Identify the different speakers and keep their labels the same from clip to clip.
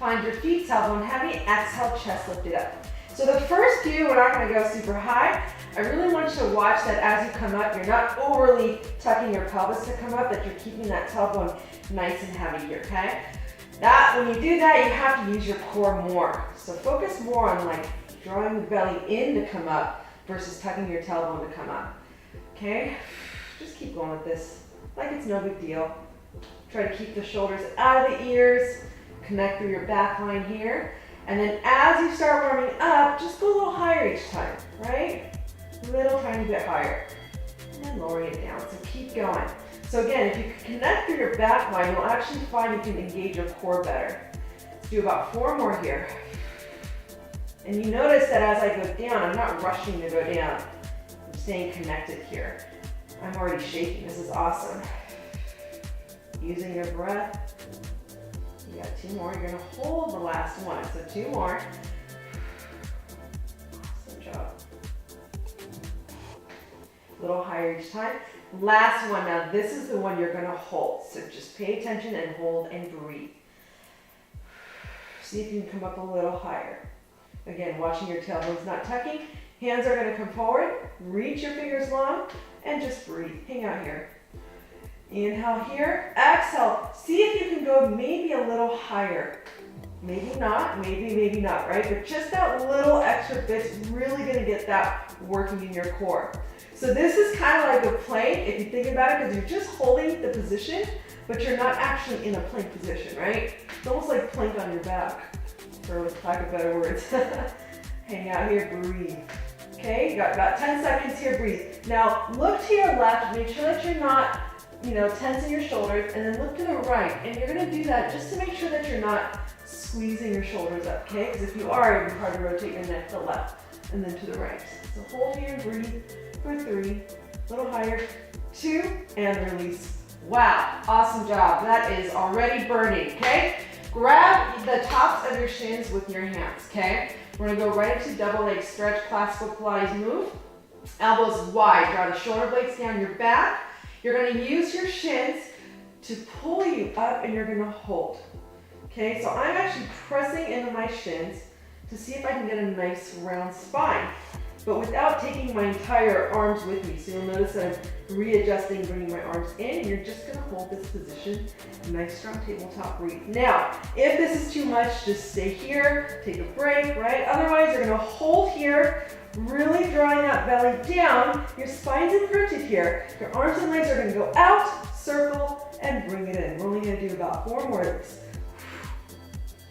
Speaker 1: Find your feet, tailbone heavy, exhale, chest lifted up. So the first few, we're not gonna go super high. I really want you to watch that as you come up, you're not overly tucking your pelvis to come up, that you're keeping that tailbone nice and heavy here, okay? That, when you do that, you have to use your core more. So focus more on like drawing the belly in to come up versus tucking your tailbone to come up, okay? Just keep going with this, like it's no big deal. Try to keep the shoulders out of the ears, connect through your back line here. And then as you start warming up, just go a little higher each time, right? Little tiny bit higher. And then lowering it down, so keep going. So again, if you can connect through your back line, you'll actually find you can engage your core better. Let's do about 4 more here. And you notice that as I go down, I'm not rushing to go down. I'm staying connected here. I'm already shaking, this is awesome. Using your breath. You got 2 more, you're gonna hold the last one. So 2 more. Awesome job. A little higher each time. Last one, now this is the one you're gonna hold. So just pay attention and hold and breathe. See if you can come up a little higher. Again, watching your tailbones not tucking. Hands are gonna come forward, reach your fingers long, and just breathe. Hang out here. Inhale here, exhale. See if you can go maybe a little higher. Maybe not, maybe not, right? But just that little extra bit's really gonna get that working in your core. So this is kind of like a plank, if you think about it, because you're just holding the position, but you're not actually in a plank position, right? It's almost like plank on your back, for lack of better words. Hang out here, breathe. Okay, you got about 10 seconds here, breathe. Now look to your left, make sure that you're not tensing your shoulders, and then look to the right. And you're gonna do that just to make sure that you're not squeezing your shoulders up, okay? Because if you are, it'll be hard to rotate your neck to the left and then to the right. So hold here and breathe for 3, a little higher, 2, and release. Wow, awesome job. That is already burning, okay? Grab the tops of your shins with your hands, okay? We're gonna go right into double leg stretch, classical Pilates move. Elbows wide, draw the shoulder blades down your back. You're gonna use your shins to pull you up and you're gonna hold. Okay, so I'm actually pressing into my shins to see if I can get a nice round spine, but without taking my entire arms with me. So you'll notice that I'm readjusting, bringing my arms in, and you're just gonna hold this position. Nice strong tabletop breathe. Now, if this is too much, just stay here, take a break, right? Otherwise, you're gonna hold here, really drawing that belly down. Your spine's imprinted here. Your arms and legs are gonna go out, circle, and bring it in. We're only gonna do about 4 more of these.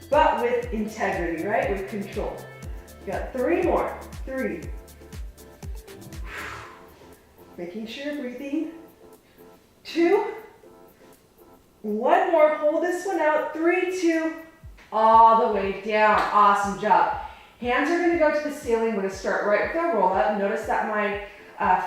Speaker 1: But with integrity, right? With control. You got 3 more. 3. Making sure you're breathing. 2. 1 more. Hold this one out. 3, 2. All the way down. Awesome job. Hands are going to go to the ceiling. We're going to start right with our roll up. Notice that my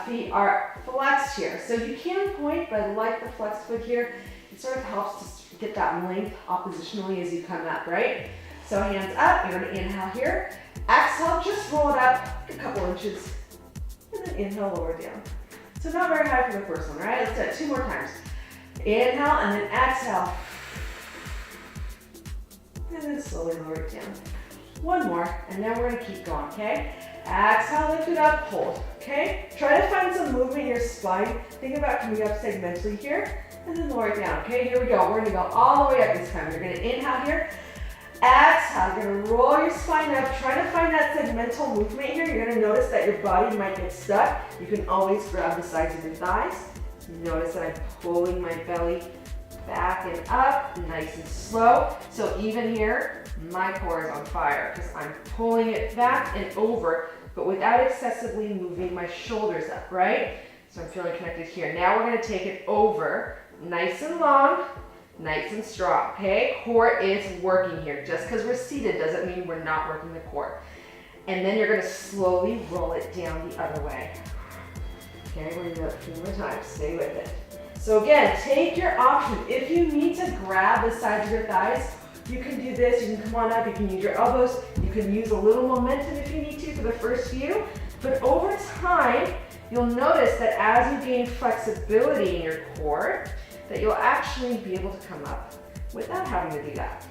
Speaker 1: feet are flexed here. So you can point, but I like the flexed foot here. It sort of helps to get that length oppositionally as you come up, right? So hands up. You're going to inhale here. Exhale, just roll it up a couple inches. And then inhale, lower down. So not very high for the first one, right? Let's do it 2 more times. Inhale and then exhale. And then slowly lower it down. 1 more, and then we're gonna keep going, okay? Exhale, lift it up, hold, okay? Try to find some movement in your spine. Think about coming up segmentally here, and then lower it down, okay? Here we go. We're gonna go all the way up this time. You're gonna inhale here. Exhale, you're gonna roll your spine up. Try to find that segmental movement here. You're gonna notice that your body might get stuck. You can always grab the sides of your thighs. Notice that I'm pulling my belly back and up, nice and slow. So even here, my core is on fire because I'm pulling it back and over, but without excessively moving my shoulders up, right? So I'm feeling connected here. Now we're gonna take it over, nice and long, nice and strong, okay? Core is working here. Just because we're seated doesn't mean we're not working the core. And then you're gonna slowly roll it down the other way. Okay, we're gonna do it a few more times, stay with it. So again, take your option. If you need to grab the sides of your thighs, you can do this, you can come on up, you can use your elbows, you can use a little momentum if you need to for the first few, but over time, you'll notice that as you gain flexibility in your core, that you'll actually be able to come up without having to do that.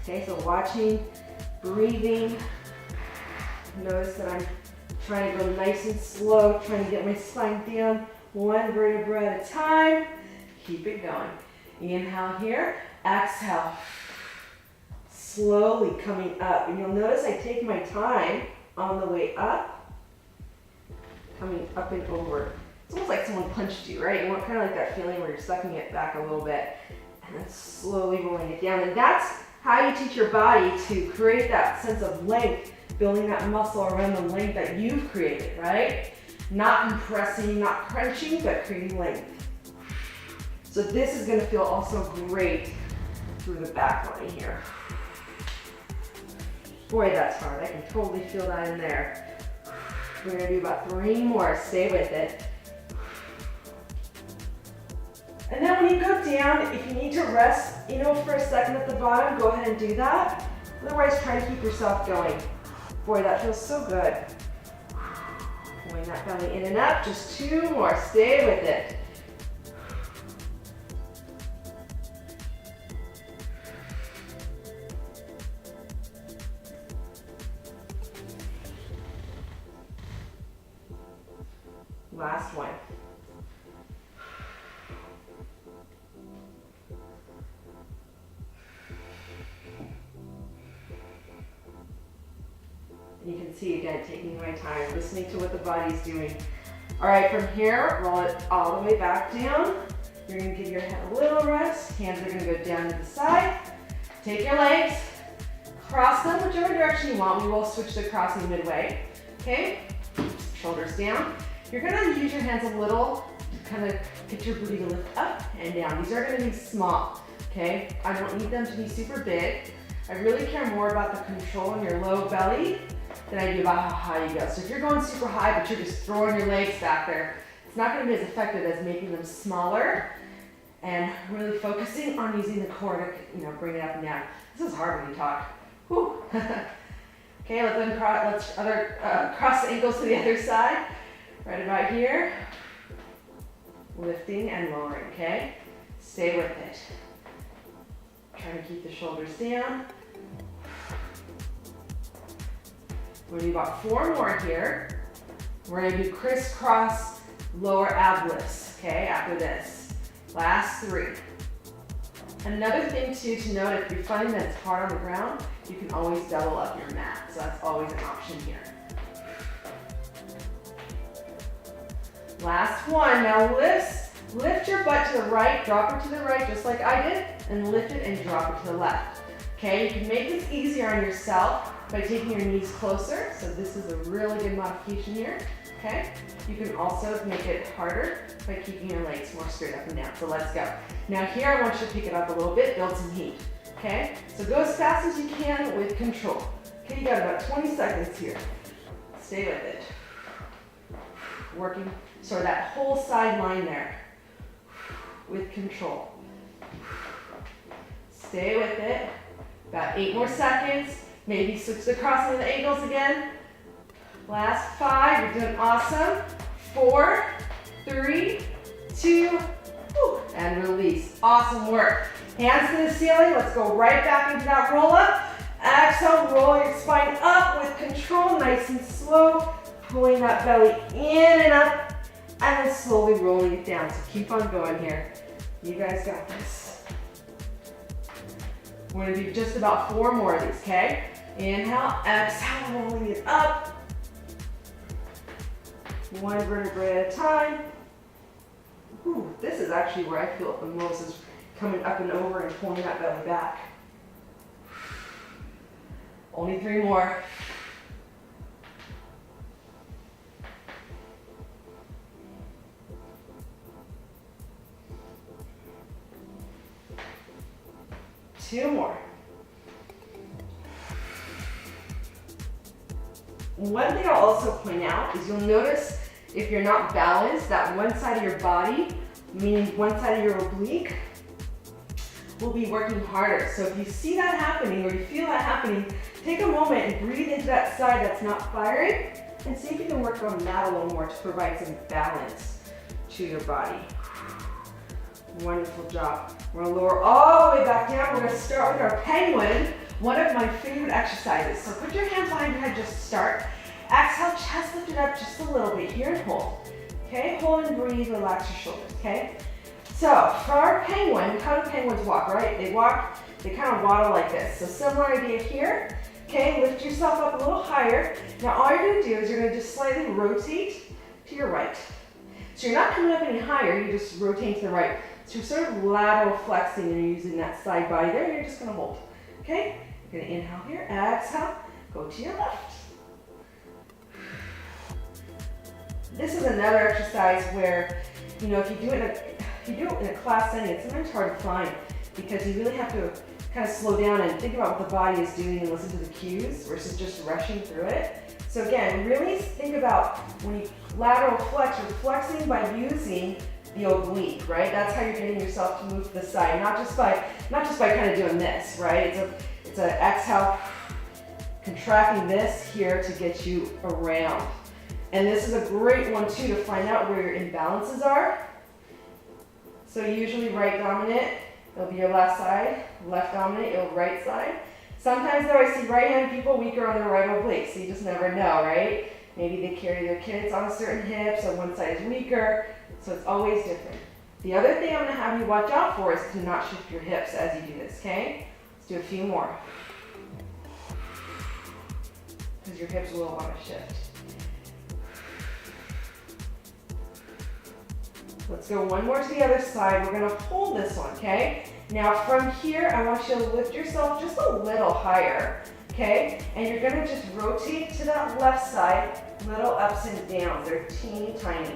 Speaker 1: Okay, so watching, breathing. Notice that I'm trying to go nice and slow, trying to get my spine down one vertebra at a time. Keep it going. Inhale here, exhale. Slowly coming up. And you'll notice I take my time on the way up, coming up and over. It's almost like someone punched you, right? You want kind of like that feeling where you're sucking it back a little bit and then slowly rolling it down. And that's how you teach your body to create that sense of length, building that muscle around the length that you've created, right? Not compressing, not crunching, but creating length. So this is gonna feel also great through the back line here. Boy, that's hard. I can totally feel that in there. We're gonna do about 3 more. Stay with it. And then when you go down, if you need to rest, for a second at the bottom, go ahead and do that. Otherwise, try to keep yourself going. Boy, that feels so good. Pulling that belly in and up. Just 2 more. Stay with it. Last one. You can see again, taking my time, listening to what the body's doing. All right, from here, roll it all the way back down. You're gonna give your head a little rest. Hands are gonna go down to the side. Take your legs, cross them whichever direction you want. We will switch to crossing midway, okay? Shoulders down. You're gonna use your hands a little to kind of get your booty to lift up and down. These are gonna be small, okay? I don't need them to be super big. I really care more about the control in your low belly than I do about how high you go. So if you're going super high, but you're just throwing your legs back there, it's not gonna be as effective as making them smaller and really focusing on using the core to, bring it up and down. This is hard when you talk. Whew. Okay, let's cross the ankles to the other side. Right about here. Lifting and lowering, okay? Stay with it. Try to keep the shoulders down. We're gonna do about 4 more here. We're gonna do crisscross lower ab lifts, okay, after this. Last 3. Another thing too to note, if you're finding that it's hard on the ground, you can always double up your mat. So that's always an option here. Last one. Now lift your butt to the right, drop it to the right just like I did, and lift it and drop it to the left. Okay, you can make this easier on yourself by taking your knees closer. So this is a really good modification here. Okay, you can also make it harder by keeping your legs more straight up and down. So let's go. Now here I want you to pick it up a little bit, build some heat. Okay, so go as fast as you can with control. Okay, you got about 20 seconds here. Stay with it. Working sort of that whole side line there with control. Stay with it. About 8 more seconds. Maybe switch the crossing of the ankles again. Last 5, you're doing awesome. 4, 3, 2, and release. Awesome work. Hands to the ceiling. Let's go right back into that roll up. Exhale, roll your spine up with control, nice and slow. Pulling that belly in and up, and then slowly rolling it down. So keep on going here. You guys got this. We're gonna do just about 4 more of these, okay? Inhale, exhale, rolling it up. 1 vertebrae at a time. Ooh, this is actually where I feel it the most, is coming up and over and pulling that belly back. Only 3 more. Two more. One thing I'll also point out is you'll notice if you're not balanced, that one side of your body, meaning one side of your oblique, will be working harder. So if you see that happening or you feel that happening, take a moment and breathe into that side that's not firing and see if you can work on that a little more to provide some balance to your body. Wonderful job. We're gonna lower all the way back down. We're gonna start with our penguin one of my favorite exercises. So put your hands behind your head just to start. Exhale, chest lifted up just a little bit here and hold. Okay, hold and breathe, relax your shoulders, okay? So for our penguin, how do penguins walk, right? They kind of waddle like this. So similar idea here. Okay, lift yourself up a little higher. Now all you're gonna do is you're gonna just slightly rotate to your right. So you're not coming up any higher, you're just rotating to the right. So you're sort of lateral flexing and you're using that side body there, and you're just gonna hold. Okay? You're gonna inhale here, exhale, go to your left. This is another exercise where, you know, if you do it in a class setting, it's sometimes hard to find because you really have to kind of slow down and think about what the body is doing and listen to the cues versus just rushing through it. So again, really think about when you lateral flex, you're flexing by using the oblique, right? That's how you're getting yourself to move to the side, not just by kind of doing this, right? It's an exhale, contracting this here to get you around. And this is a great one too to find out where your imbalances are. So usually right dominant, it'll be your left side, left dominant, your right side. Sometimes though I see right-handed people weaker on their right oblique, so you just never know, right? Maybe they carry their kids on a certain hip, so one side is weaker, so it's always different. The other thing I'm gonna have you watch out for is to not shift your hips as you do this, okay? Let's do a few more. Because your hips will wanna shift. Let's go one more to the other side. We're gonna hold this one, okay? Now from here, I want you to lift yourself just a little higher, okay? And you're gonna just rotate to that left side, little ups and downs. They're teeny tiny,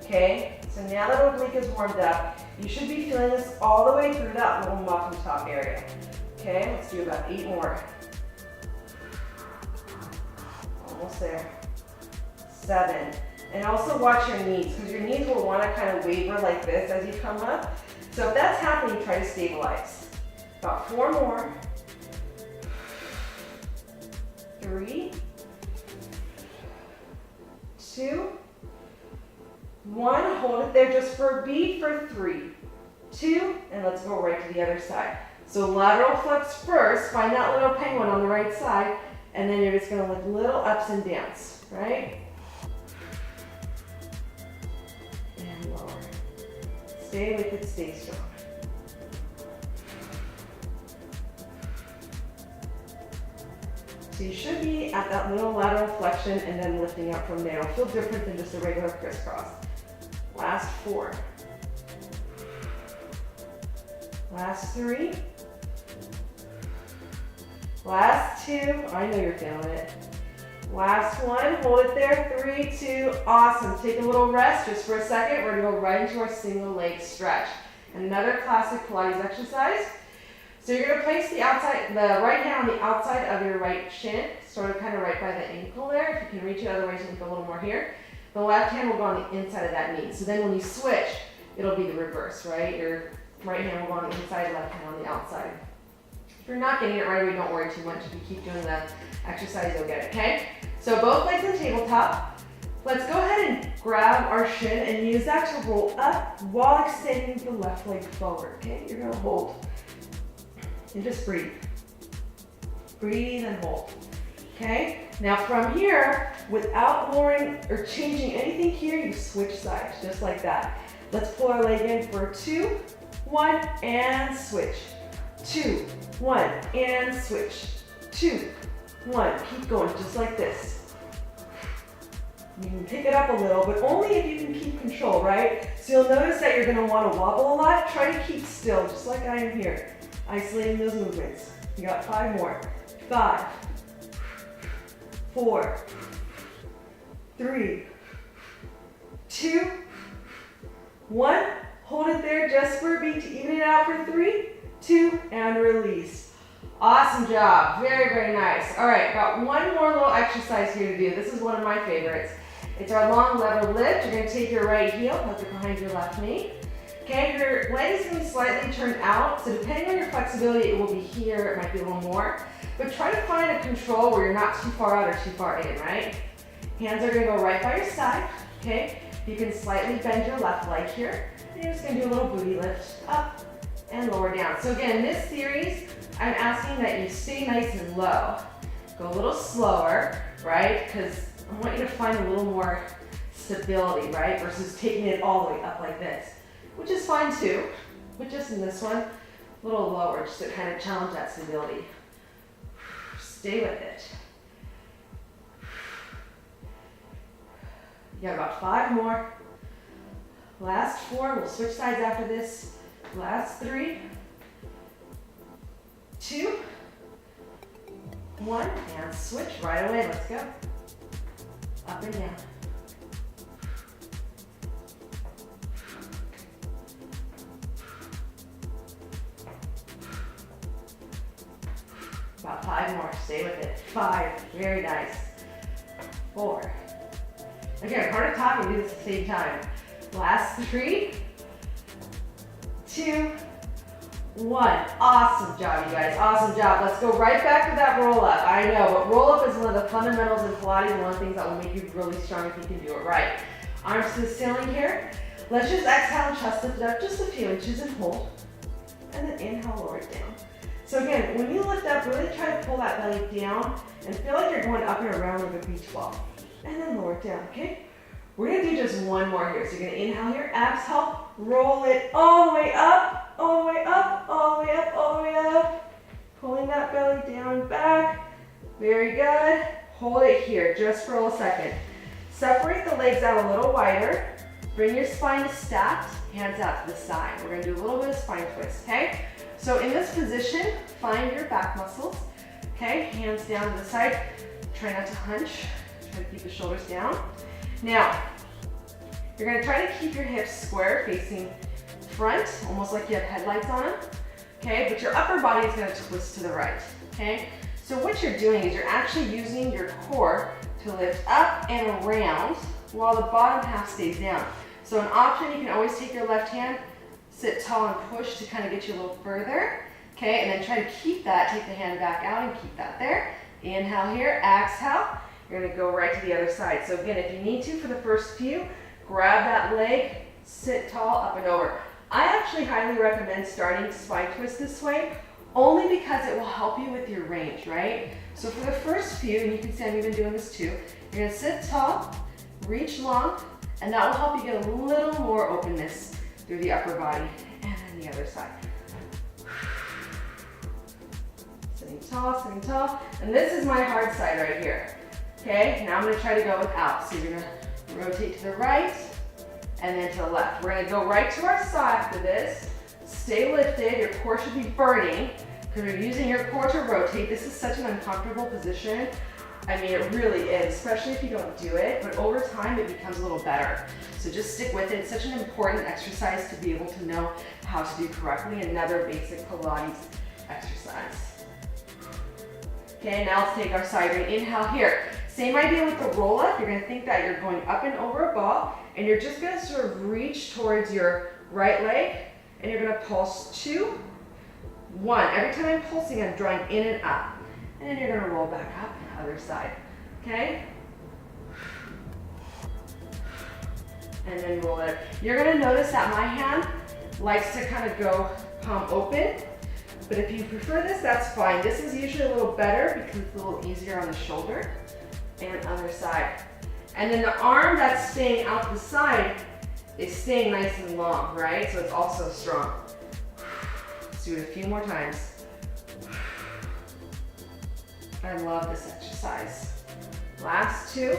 Speaker 1: okay? So now that oblique is warmed up, you should be feeling this all the way through that little muffin top area. Okay, let's do about 8 more. Almost there. 7. And also watch your knees, because your knees will want to kind of waver like this as you come up. So if that's happening, try to stabilize. About 4 more. 3, 2, 1. Hold it there just for a beat for 3, 2, and let's go right to the other side. So lateral flex first, find that little penguin on the right side, and then you're just going to lift little ups and downs, right? And lower. Stay with it, stay strong. So you should be at that little lateral flexion and then lifting up from there. It'll feel different than just a regular crisscross. Last 4. Last 3. Last 2. I know you're feeling it. Last 1. Hold it there. 3, 2. Awesome. Take a little rest just for a second. We're going to go right into our single leg stretch. Another classic Pilates exercise. So you're going to place the right hand on the outside of your right shin, sort of kind of right by the ankle there. If you can reach it, otherwise you can go a little more here. The left hand will go on the inside of that knee. So then when you switch, it'll be the reverse, right? Your right hand will go on the inside, left hand on the outside. If you're not getting it right away, don't worry too much. If you keep doing the exercise, you'll get it, okay? So both legs on the tabletop. Let's go ahead and grab our shin and use that to roll up while extending the left leg forward, okay? You're gonna hold. And just breathe. Breathe and hold. Okay? Now from here, without lowering or changing anything here, you switch sides, just like that. Let's pull our leg in for 2, 1, and switch. 2, 1, and switch. 2, 1. Keep going, just like this. You can pick it up a little, but only if you can keep control, right? So you'll notice that you're gonna wanna wobble a lot. Try to keep still, just like I am here. Isolating those movements. You got 5 more. 5, 4, 3, 2, 1. Hold it there just for a beat to even it out for 3, 2, and release. Awesome job. Very, very nice. All right, got one more little exercise here to do. This is one of my favorites. It's our long lever lift. You're going to take your right heel, hook it behind your left knee. Okay, your leg is going to be slightly turned out, so depending on your flexibility, it will be here, it might be a little more. But try to find a control where you're not too far out or too far in, right? Hands are going to go right by your side, okay? You can slightly bend your left leg here. And you're just going to do a little booty lift up and lower down. So again, this series, I'm asking that you stay nice and low. Go a little slower, right? Because I want you to find a little more stability, right? Versus taking it all the way up like this, which is fine too. But just in this one, a little lower, just to kind of challenge that stability. Stay with it. You got about 5 more. Last 4, we'll switch sides after this. Last 3, 2, 1, and switch right away. Let's go. Up and down. About 5 more. Stay with it. 5. Very nice. 4. Again, hard to talk and do this at the same time. Last 3, 2, 1. Awesome job, you guys. Awesome job. Let's go right back to that roll up. I know, but roll up is one of the fundamentals in Pilates and one of the things that will make you really strong if you can do it right. Arms to the ceiling here. Let's just exhale and chest lift it up just a few inches and hold. And then inhale, lower it down. So again, when you lift up, really try to pull that belly down and feel like you're going up and around like a beach ball. And then lower it down, okay? We're gonna do just one more here. So you're gonna inhale here, exhale, roll it all the way up, all the way up, all the way up, all the way up. Pulling that belly down and back. Very good. Hold it here just for a second. Separate the legs out a little wider. Bring your spine to stacked, hands out to the side. We're gonna do a little bit of spine twist, okay? So in this position, find your back muscles, okay? Hands down to the side. Try not to hunch. Try to keep the shoulders down. Now, you're gonna try to keep your hips square facing front, almost like you have headlights on them, okay? But your upper body is gonna twist to the right, okay? So what you're doing is you're actually using your core to lift up and around while the bottom half stays down. So an option, you can always take your left hand, sit tall and push to kind of get you a little further, okay? And then try to keep that, take the hand back out and keep that there. Inhale here, exhale. You're gonna go right to the other side. So again, if you need to for the first few, grab that leg, sit tall, up and over. I actually highly recommend starting spine twist this way, only because it will help you with your range, right? So for the first few, and you can see I'm even doing this too, you're gonna sit tall, reach long, and that will help you get a little more openness through the upper body, and then the other side. Sitting tall, and this is my hard side right here. Okay, now I'm gonna try to go without. So you're gonna rotate to the right and then to the left. We're gonna go right to our side after this. Stay lifted, your core should be burning because you're using your core to rotate. This is such an uncomfortable position. I mean, it really is, especially if you don't do it, but over time it becomes a little better. So just stick with it. It's such an important exercise to be able to know how to do correctly. Another basic Pilates exercise. Okay, now let's take our side right. Inhale here. Same idea with the roll up. You're gonna think that you're going up and over a ball, and you're just gonna sort of reach towards your right leg, and you're gonna pulse 2, 1. Every time I'm pulsing, I'm drawing in and up. And then you're gonna roll back up, other side, okay? And then roll it up. You're gonna notice that my hand likes to kind of go palm open, but if you prefer this, that's fine. This is usually a little better because it's a little easier on the shoulder. And other side. And then the arm that's staying out the side is staying nice and long, right? So it's also strong. Let's do it a few more times. I love this exercise. Last 2.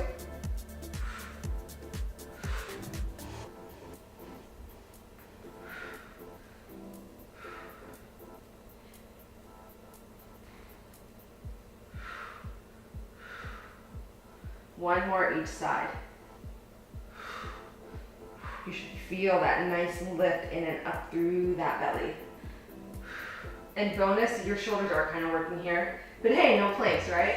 Speaker 1: One more each side. You should feel that nice lift in and up through that belly. And bonus, your shoulders are kind of working here. But hey, no planks, right?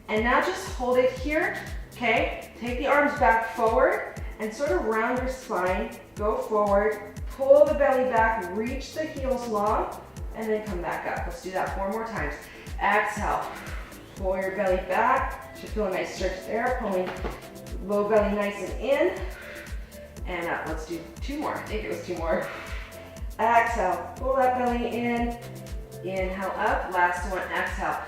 Speaker 1: And now just hold it here, okay? Take the arms back forward and sort of round your spine. Go forward, pull the belly back, reach the heels long, and then come back up. Let's do that 4 more times. Exhale, pull your belly back. Should feel a nice stretch there, pulling low belly nice and in, and up. Let's do 2 more. I think it was 2 more. Exhale, pull that belly in, Inhale up, last one, exhale.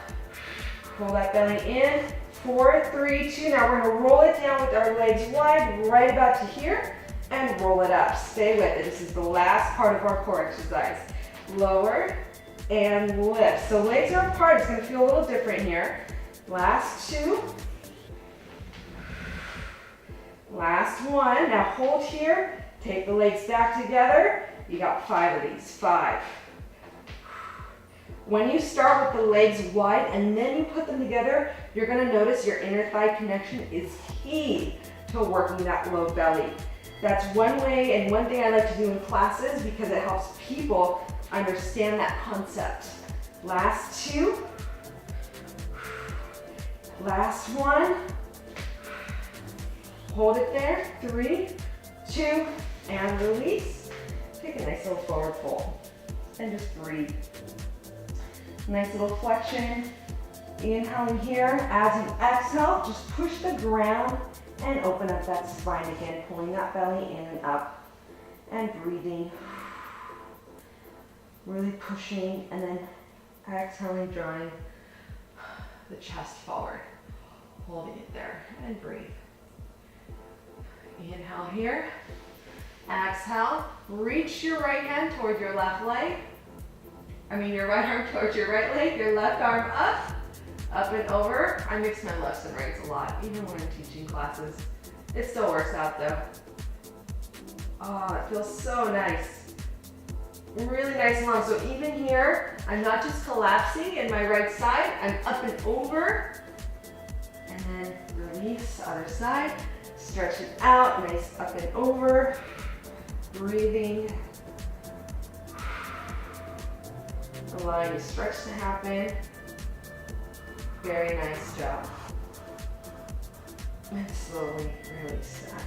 Speaker 1: Pull that belly in, 4, 3, 2. Now we're gonna roll it down with our legs wide, right about to here, and roll it up. Stay with it. This is the last part of our core exercise. Lower and lift. So legs are apart. It's gonna feel a little different here. Last 2. Last 1. Now hold here. Take the legs back together. You got 5 of these. 5. When you start with the legs wide and then you put them together, you're gonna notice your inner thigh connection is key to working that low belly. That's one way and one thing I like to do in classes because it helps people understand that concept. Last 2. Last 1. Hold it there. 3, 2, and release. Take a nice little forward fold and just breathe. Nice little flexion. Inhaling here. As you exhale, just push the ground and open up that spine again, pulling that belly in and up and breathing. Really pushing and then exhaling, drawing the chest forward. Holding it there and breathe. Inhale here. Exhale. Reach your right hand toward your left leg. Your right arm towards your right leg, your left arm up and over. I mix my lefts and rights a lot, even when I'm teaching classes. It still works out though. Oh, it feels so nice. Really nice and long. So even here, I'm not just collapsing in my right side, I'm up and over. And then release, other side. Stretch it out, nice up and over. Breathing. Allowing the stretch to happen. Very nice job. And slowly release that.